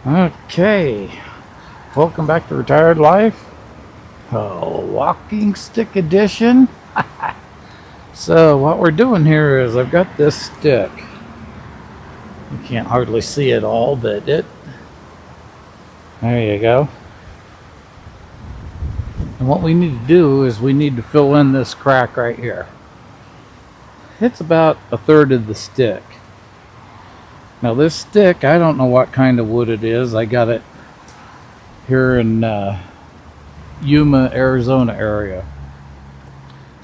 Okay, welcome back to Retired Life, Walking Stick Edition. So what we're doing here is I've got this stick. You can't hardly see it all, but there you go. And what we need to do is we need to fill in this crack right here. It's about a third of the stick. Now this stick, I don't know what kind of wood it is. I got it here in Yuma, Arizona area.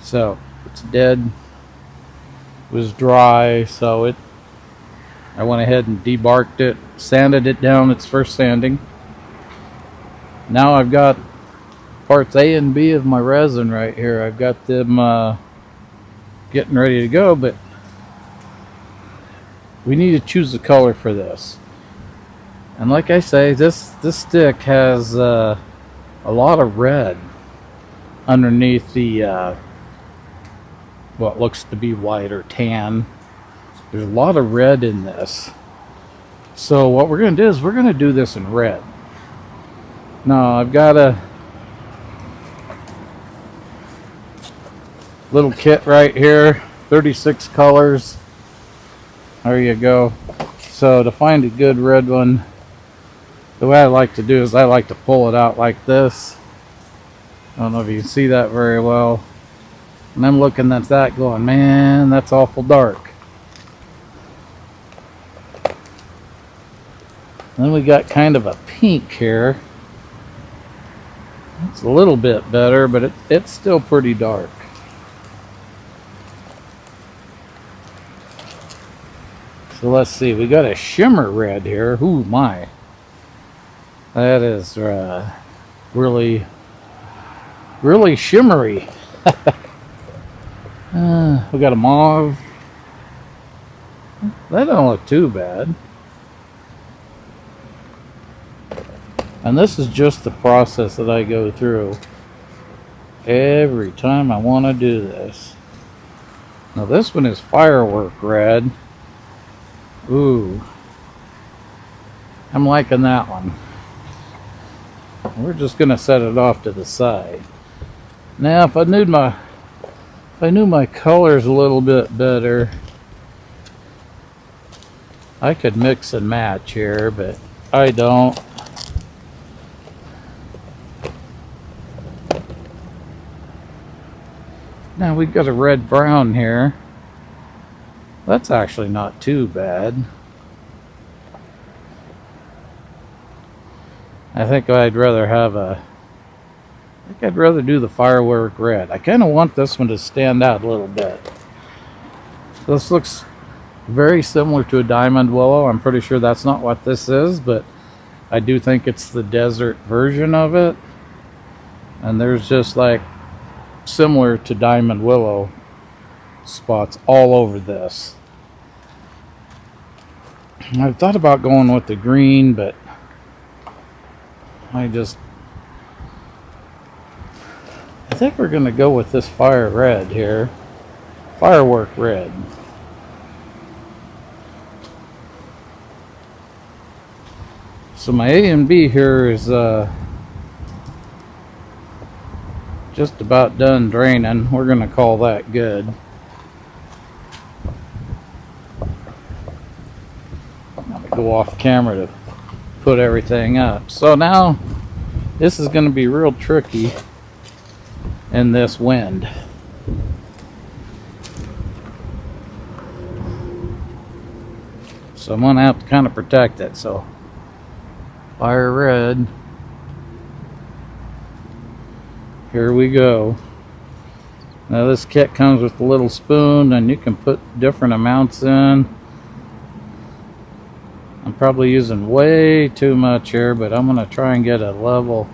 So it's dead. It was dry, so I went ahead and debarked it, sanded it down its first sanding. Now I've got parts A and B of my resin right here. I've got them getting ready to go, but we need to choose the color for this. And like I say, this stick has a lot of red underneath the what looks to be white or tan. There's a lot of red in this. So what we're going to do is we're going to do this in red. Now I've got a little kit right here, 36 colors. There you go. So to find a good red one, the way I like to do is I like to pull it out like this. I don't know if you can see that very well. And I'm looking at that going, man, that's awful dark. Then we got kind of a pink here. It's a little bit better, but it's still pretty dark. So let's see, we got a shimmer red here. Ooh, my. That is really, really shimmery. We got a mauve. That don't look too bad. And this is just the process that I go through every time I want to do this. Now this one is firework red. Ooh, I'm liking that one. We're just gonna set it off to the side. Now if I knew my colors a little bit better, I could mix and match here, but I don't. Now we've got a red brown here. That's actually not too bad. I think I'd rather do the firework red. I kind of want this one to stand out a little bit. This looks very similar to a diamond willow. I'm pretty sure that's not what this is, but I do think it's the desert version of it. And there's just like similar to diamond willow spots all over this. I've thought about going with the green, but I think we're going to go with this fire red here. Firework red. So my A and B here is just about done draining. We're going to call that good. I'm going to go off camera to put everything up. So now this is going to be real tricky in this wind. So I'm going to have to kind of protect it. So fire red. Here we go. Now this kit comes with a little spoon and you can put different amounts in. I'm probably using way too much here, but I'm going to try and get a level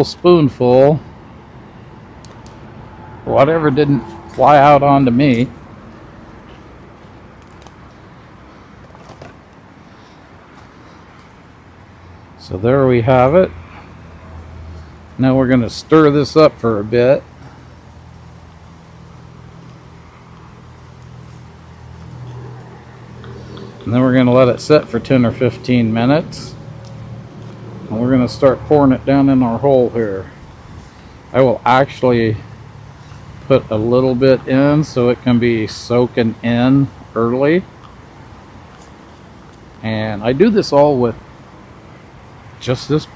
spoonful. Whatever didn't fly out onto me. So there we have it. Now we're going to stir this up for a bit. And then we're going to let it set for 10 or 15 minutes. And we're going to start pouring it down in our hole here. I will actually put a little bit in so it can be soaking in early. And I do this all with just this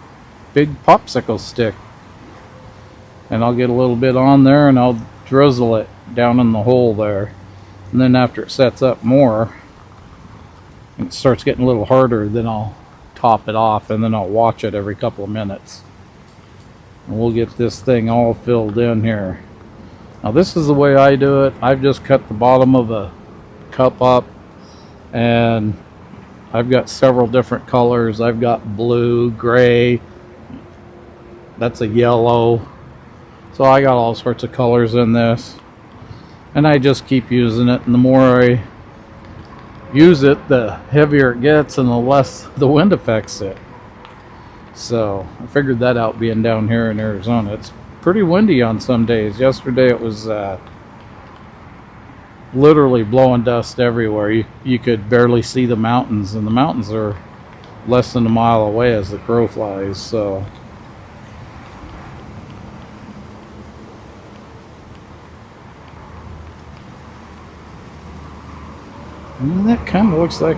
big popsicle stick. And I'll get a little bit on there and I'll drizzle it down in the hole there. And then after it sets up more, and it starts getting a little harder, then I'll top it off and then I'll watch it every couple of minutes. And we'll get this thing all filled in here. Now this is the way I do it. I've just cut the bottom of a cup up, and I've got several different colors. I've got blue, gray, that's a yellow. So I got all sorts of colors in this. And I just keep using it, and the more I use it, the heavier it gets and the less the wind affects it. So I figured that out being down here in Arizona. It's pretty windy on some days. Yesterday it was literally blowing dust everywhere. You could barely see the mountains, and the mountains are less than a mile away as the crow flies. So and that kind of looks like,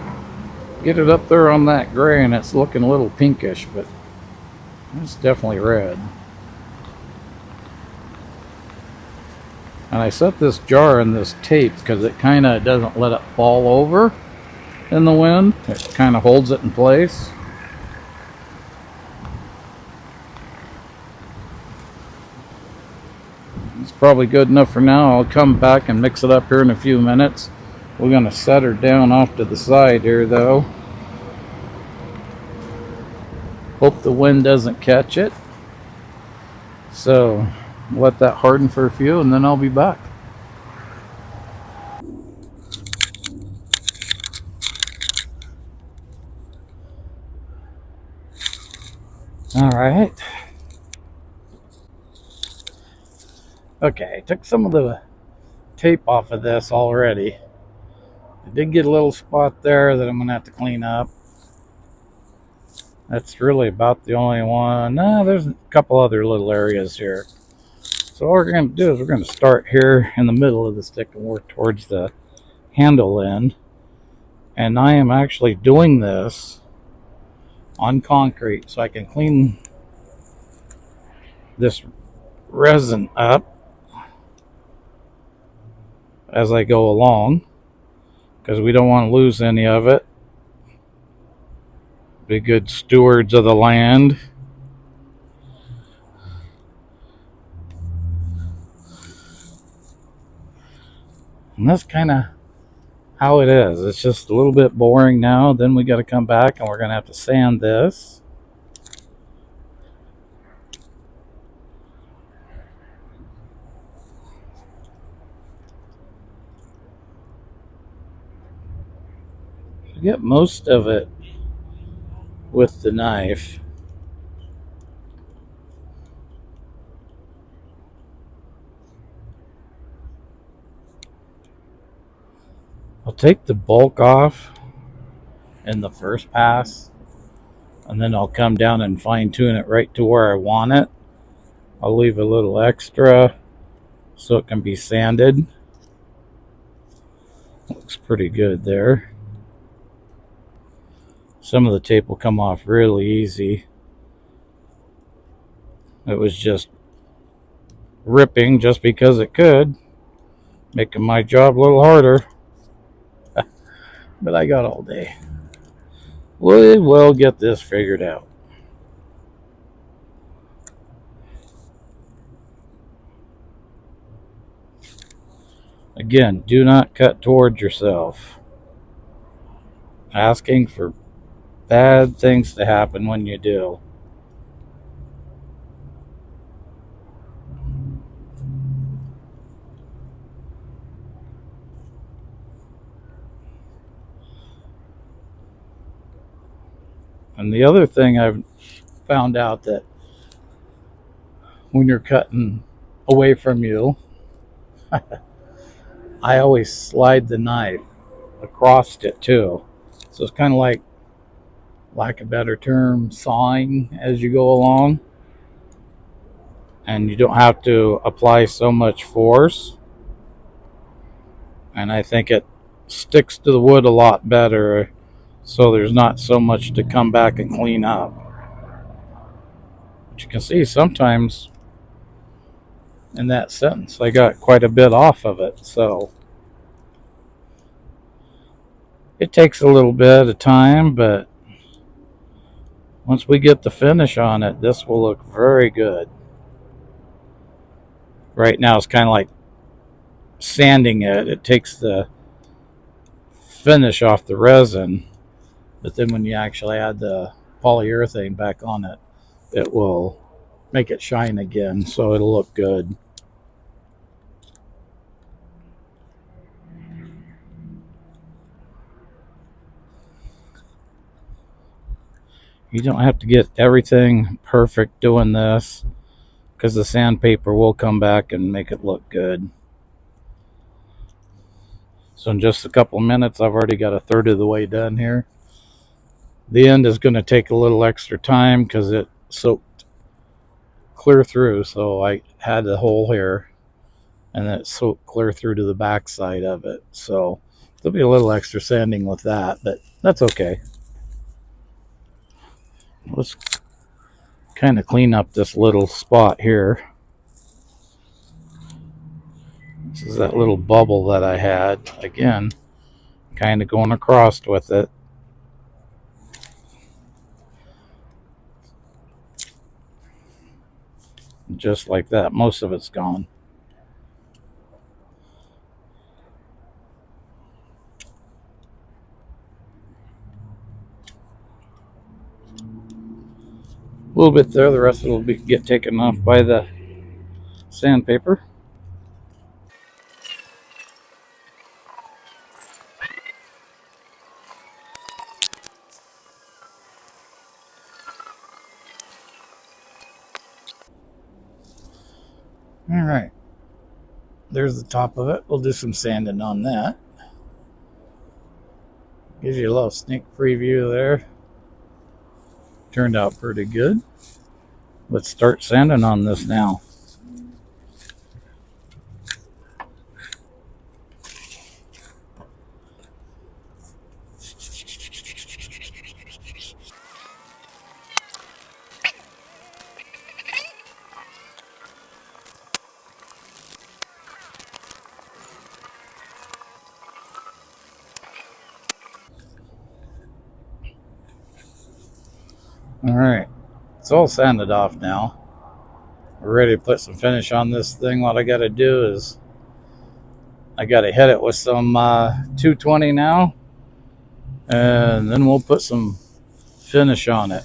get it up there on that gray, and it's looking a little pinkish, but it's definitely red. And I set this jar in this tape because it kind of doesn't let it fall over in the wind. It kind of holds it in place. It's probably good enough for now. I'll come back and mix it up here in a few minutes. We're going to set her down off to the side here though. Hope the wind doesn't catch it. So let that harden for a few and then I'll be back. All right. Okay, I took some of the tape off of this already. I did get a little spot there that I'm going to have to clean up. That's really about the only one. No, there's a couple other little areas here. So what we're going to do is we're going to start here in the middle of the stick and work towards the handle end. And I am actually doing this on concrete so I can clean this resin up as I go along, because we don't want to lose any of it. Be good stewards of the land. And that's kind of how it is. It's just a little bit boring now. Then we got to come back and we're going to have to sand this. Get most of it with the knife. I'll take the bulk off in the first pass, and then I'll come down and fine tune it right to where I want it. I'll leave a little extra so it can be sanded. Looks pretty good there. Some of the tape will come off really easy. It was just ripping just because it could, making my job a little harder. But I got all day. We will get this figured out. Again, do not cut towards yourself. Asking for bad things to happen when you do. And the other thing I've found out, that when you're cutting away from you, I always slide the knife across it too. So it's kind of like lack of a better term, sawing as you go along. And you don't have to apply so much force. And I think it sticks to the wood a lot better, so there's not so much to come back and clean up. But you can see sometimes in that sentence I got quite a bit off of it, so it takes a little bit of time, but once we get the finish on it, this will look very good. Right now it's kind of like sanding it. It takes the finish off the resin, but then when you actually add the polyurethane back on it, it will make it shine again, so it'll look good. You don't have to get everything perfect doing this, because the sandpaper will come back and make it look good. So in just a couple of minutes, I've already got a third of the way done here. The end is going to take a little extra time because it soaked clear through, so I had a hole here and then it soaked clear through to the back side of it. So there'll be a little extra sanding with that, but that's okay. Let's kind of clean up this little spot here. This is that little bubble that I had. Again, kind of going across with it. Just like that. Most of it's gone. A little bit there. The rest of it will get taken off by the sandpaper. All right. There's the top of it. We'll do some sanding on that. Gives you a little sneak preview there. Turned out pretty good. Let's start sanding on this now. All right, it's all sanded off now. We're ready to put some finish on this thing. What I got to do is I got to hit it with some 220 now, and then we'll put some finish on it.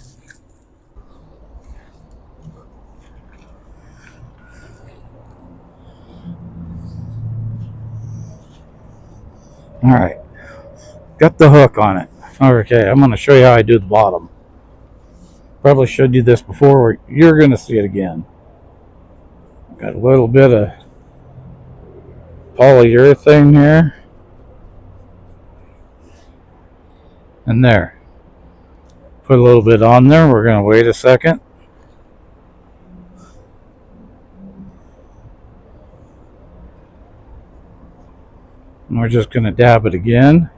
All right, got the hook on it. Okay, I'm going to show you how I do the bottom. Probably showed you this before. You're going to see it again. Got a little bit of polyurethane here. And there. Put a little bit on there. We're going to wait a second. And we're just going to dab it again.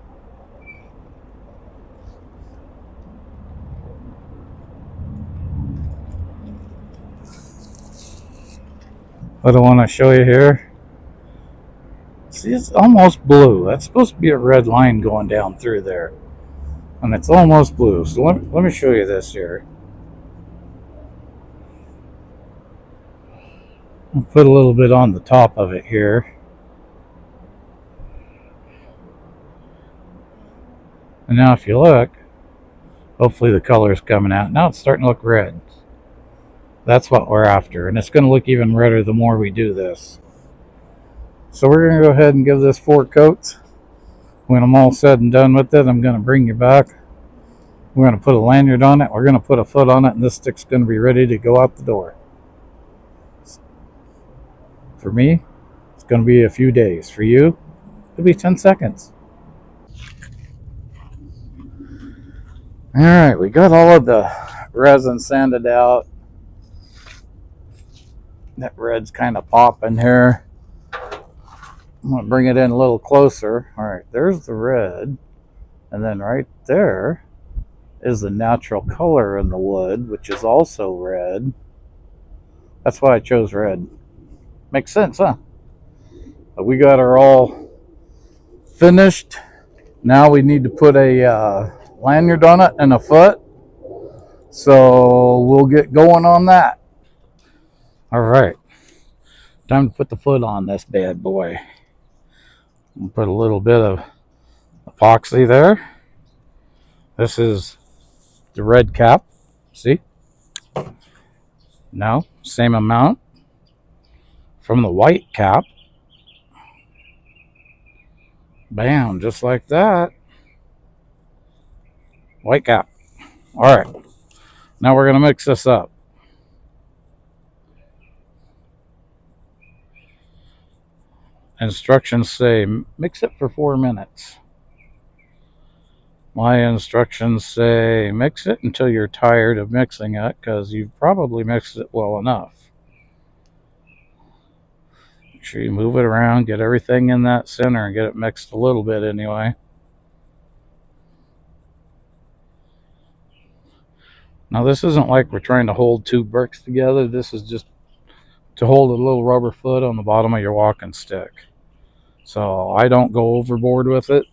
What I want to show you here. See, it's almost blue. That's supposed to be a red line going down through there. And it's almost blue. So let me show you this here. I'll put a little bit on the top of it here. And now if you look, hopefully the color is coming out. Now it's starting to look red. That's what we're after. And it's going to look even redder the more we do this. So we're going to go ahead and give this 4 coats. When I'm all said and done with it, I'm going to bring you back. We're going to put a lanyard on it. We're going to put a foot on it. And this stick's going to be ready to go out the door. For me, it's going to be a few days. For you, it'll be 10 seconds. All right, we got all of the resin sanded out. That red's kind of popping here. I'm going to bring it in a little closer. All right, there's the red. And then right there is the natural color in the wood, which is also red. That's why I chose red. Makes sense, huh? But we got her all finished. Now we need to put a lanyard on it and a foot. So we'll get going on that. All right. Time to put the foot on this bad boy. We'll put a little bit of epoxy there. This is the red cap. See? Now, same amount from the white cap. Bam, just like that. White cap. All right. Now we're going to mix this up. Instructions say mix it for 4 minutes. My instructions say mix it until you're tired of mixing it, because you've probably mixed it well enough. Make sure you move it around, get everything in that center, and get it mixed a little bit anyway. Now this isn't like we're trying to hold two bricks together. This is just to hold a little rubber foot on the bottom of your walking stick. So I don't go overboard with it.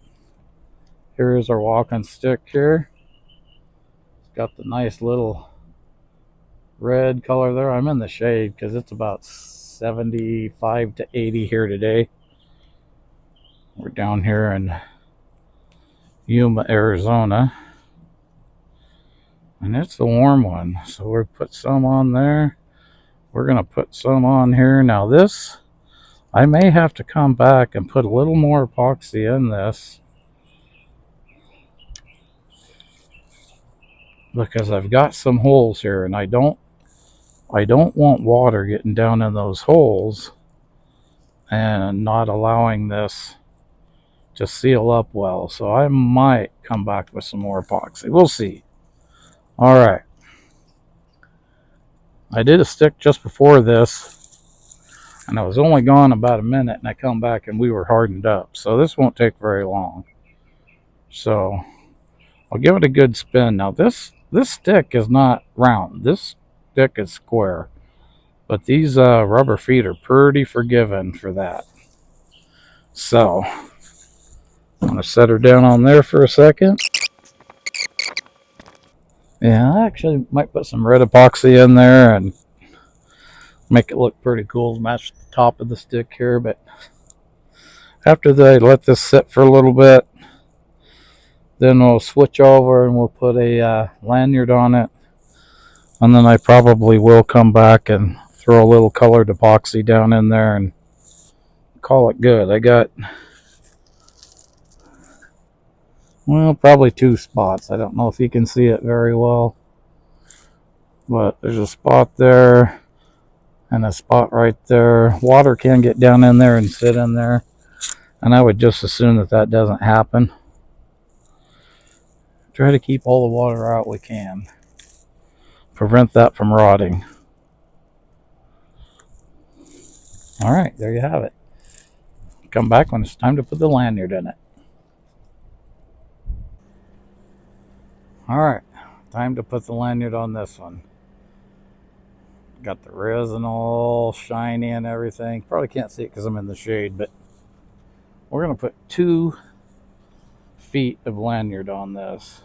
Here is our walking stick here. It's got the nice little red color there. I'm in the shade because it's about 75 to 80 here today. We're down here in Yuma, Arizona. And it's a warm one. So we'll put some on there. We're going to put some on here. Now this, I may have to come back and put a little more epoxy in this, because I've got some holes here and I don't want water getting down in those holes and not allowing this to seal up well. So I might come back with some more epoxy. We'll see. All right. I did a stick just before this, and I was only gone about a minute, and I come back and we were hardened up. So this won't take very long. So I'll give it a good spin. Now this stick is not round. This stick is square. But these rubber feet are pretty forgiving for that. So I'm going to set her down on there for a second. Yeah, I actually might put some red epoxy in there and make it look pretty cool to match the top of the stick here. But after they let this sit for a little bit, then we'll switch over and we'll put a lanyard on it. And then I probably will come back and throw a little colored epoxy down in there and call it good. I got, well, probably 2 spots. I don't know if you can see it very well, but there's a spot there and a spot right there. Water can get down in there and sit in there, and I would just assume that that doesn't happen. Try to keep all the water out we can. Prevent that from rotting. All right, there you have it. Come back when it's time to put the lanyard in it. All right, time to put the lanyard on this one. Got the resin all shiny and everything. Probably can't see it because I'm in the shade, but we're going to put 2 feet of lanyard on this.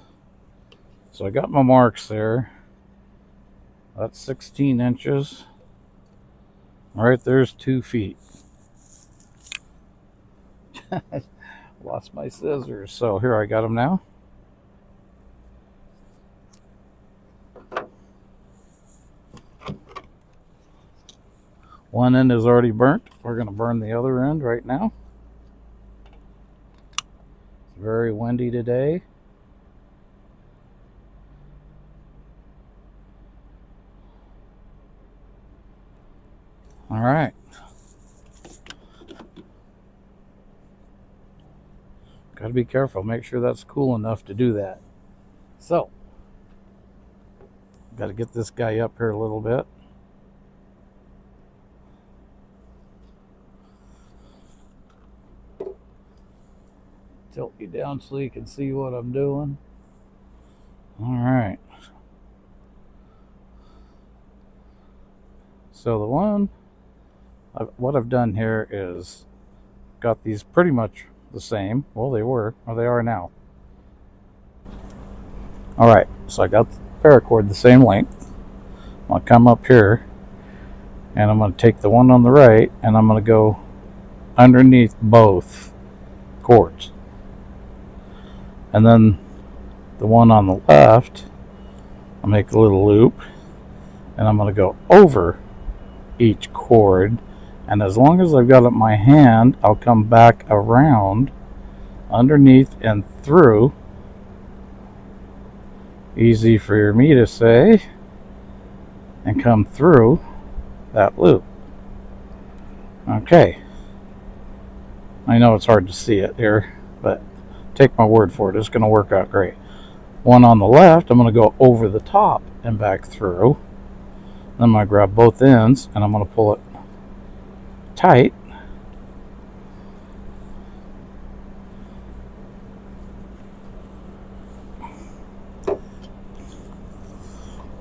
So I got my marks there. That's 16 inches. All right, there's 2 feet. Lost my scissors. So here, I got them now. One end is already burnt. We're going to burn the other end right now. It's very windy today. All right. Got to be careful. Make sure that's cool enough to do that. So Got to get this guy up here a little bit. Tilt you down so you can see what I'm doing. All right. So what I've done here is got these pretty much the same. Well, they were, or they are now. All right, so I got the paracord the same length. I'm gonna come up here, and I'm gonna take the one on the right, and I'm gonna go underneath both cords, and then the one on the left, I'll make a little loop, and I'm gonna go over each cord, and as long as I've got it in my hand, I'll come back around underneath and through. Easy for me to say, and come through that loop. Okay, I know it's hard to see it here, but take my word for it, it's going to work out great. One on the left, I'm going to go over the top and back through. Then I'm going to grab both ends and I'm going to pull it tight.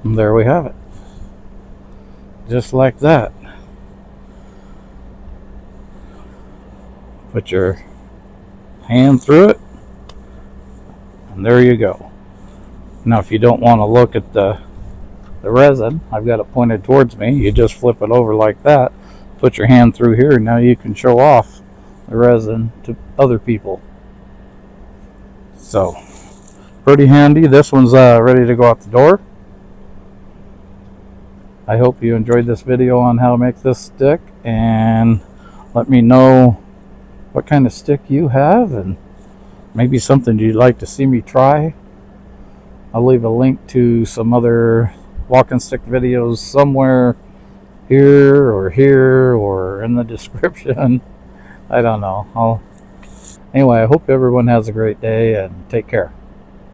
And there we have it. Just like that. Put your hand through it, and there you go. Now if you don't want to look at the resin, I've got it pointed towards me, you just flip it over like that, put your hand through here, and now you can show off the resin to other people. So pretty handy. This one's ready to go out the door. I hope you enjoyed this video on how to make this stick, and let me know what kind of stick you have and maybe something you'd like to see me try. I'll leave a link to some other walking stick videos somewhere here or in the description. I don't know. Anyway, I hope everyone has a great day and take care.